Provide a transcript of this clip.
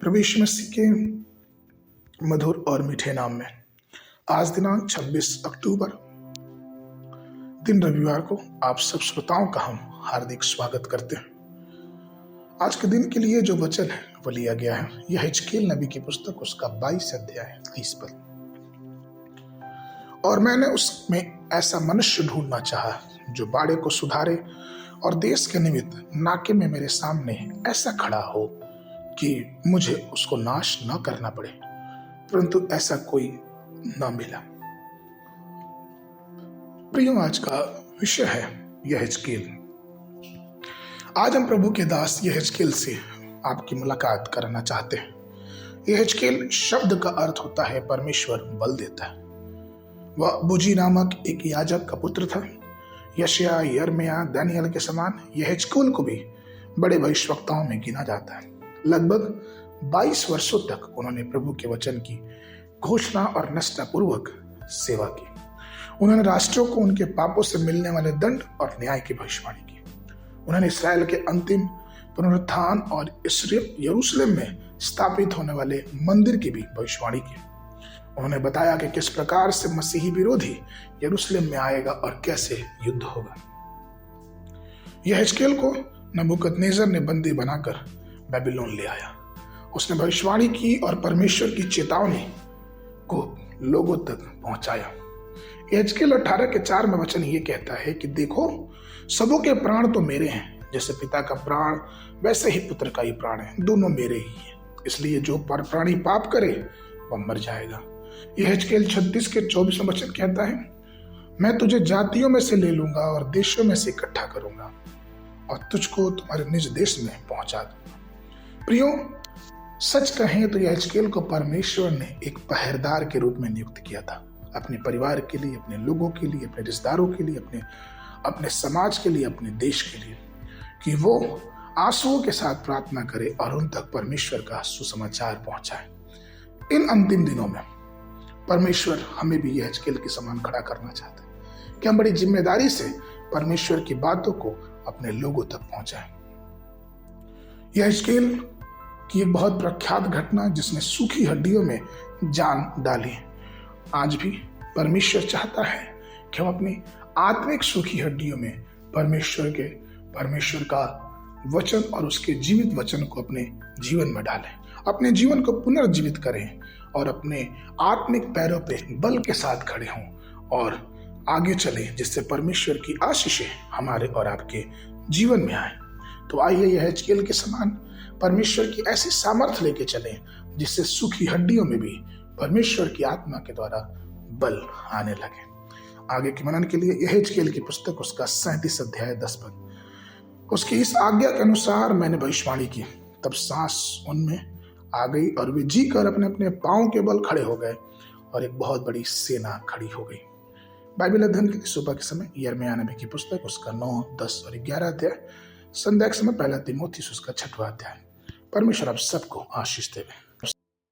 प्रभु यीशु मसीह के मधुर और मीठे नाम में आज दिनांक 26 अक्टूबर दिन रविवार को आप सब श्रोताओं का हम हार्दिक स्वागत करते हैं। आज के दिन के लिए जो वचन है वो लिया गया है, यह हिजकील नबी की पुस्तक उसका 22 अध्याय 30 पद। और मैंने उसमें ऐसा मनुष्य ढूंढना चाहा जो बाड़े को सुधारे और देश के निमित्त नाके में मेरे सामने ऐसा खड़ा हो कि मुझे उसको नाश न करना पड़े, परंतु ऐसा कोई न मिला। प्रियो, आज का विषय है यह हिजकील। आज हम प्रभु के दास यह हिजकील से आपकी मुलाकात करना चाहते हैं। यह हिजकील शब्द का अर्थ होता है परमेश्वर बल देता है। वह बुजी नामक एक याजक का पुत्र था। यशायाह, यिर्मयाह, दानियेल के समान यह हिजकील को भी बड़े भविष्यवक्ताओं में गिना जाता है। लगभग 22 वर्षों तक उन्होंने प्रभु के वचन की घोषणा और निष्ठापूर्वक सेवा की। उन्होंने राष्ट्रों को उनके पापों से मिलने वाले दंड और न्याय की भविष्यवाणी की। उन्होंने इसराइल के अंतिम पुनरुत्थान और यरूशलेम में स्थापित होने वाले मंदिर की भी भविष्यवाणी की। उन्होंने बताया कि किस प्रकार से मसीही विरोधी यरूशलेम में आएगा और कैसे युद्ध होगा। यह हिजकील को नबूकदनेस्सर ने बंदी बनाकर बेबीलोन ले आया। उसने भविष्यवाणी की और परमेश्वर की चेतावनी को लोगों तक पहुंचाया। हिजकील 18 के 4 में वचन ये कहता है कि देखो, सबों के प्राण तो मेरे हैं, जैसे पिता का प्राण वैसे ही पुत्र का ही प्राण है, दोनों मेरे ही हैं। इसलिए जो प्राणी पाप करे वह मर जाएगा। यह हिजकील 36 के 24 में वचन कहता है, मैं तुझे जातियों में से ले लूंगा और देशों में से इकट्ठा करूंगा और तुझको तुम्हारे निज देश में पहुंचा दूंगा। प्रियो, सच कहें तो यह हिजकील को परमेश्वर ने एक पहरेदार के रूप में नियुक्त किया था, अपने परिवार के लिए, अपने लोगों के लिए, अपने रिश्तेदारों के लिए, अपने समाज के लिए, अपने देश के लिए, कि वो आंसुओं के साथ प्रार्थना करे और उन तक परमेश्वर का सुसमाचार पहुंचाए। इन अंतिम दिनों में परमेश्वर हमें भी यह हिजकील के समान खड़ा करना चाहते हैं कि हम बड़ी जिम्मेदारी से परमेश्वर की बातों को अपने लोगों तक पहुंचाएं। यह हिजकील की एक बहुत प्रख्यात घटना जिसने सूखी हड्डियों में जान डाली। आज भी परमेश्वर चाहता है कि हम अपनी आत्मिक सूखी हड्डियों में परमेश्वर का वचन और उसके जीवित वचन को अपने जीवन में डालें, अपने जीवन को पुनर्जीवित करें और अपने आत्मिक पैरों पे बल के साथ खड़े हों और आगे चलें, जिससे परमेश्वर की आशीषें हमारे और आपके जीवन में आए। तो आइए यह हिजकील के समान परमेश्वर की ऐसी सामर्थ्य लेके चलें जिससे सूखी हड्डियों में भी परमेश्वर की आत्मा के द्वारा बल आने लगे। आगे के मनन के लिए यह हिजकील की पुस्तक उसका 37 अध्याय 10 पद। उसकी इस आज्ञा के अनुसार मैंने भविष्यवाणी की, तब सांस उनमें आ गई और वे जी कर अपने अपने पांव के बल खड़े हो गए और एक बहुत बड़ी सेना खड़ी हो गई। बाइबल अध्ययन के लिए सुबह के समय यिर्मयाह नबी की पुस्तक उसका 9, 10 और 11 अध्याय, संध्या के समय 1 तीमुथियुस उसका 6वां अध्याय। परमेश्वर आप सबको आशीष देवे।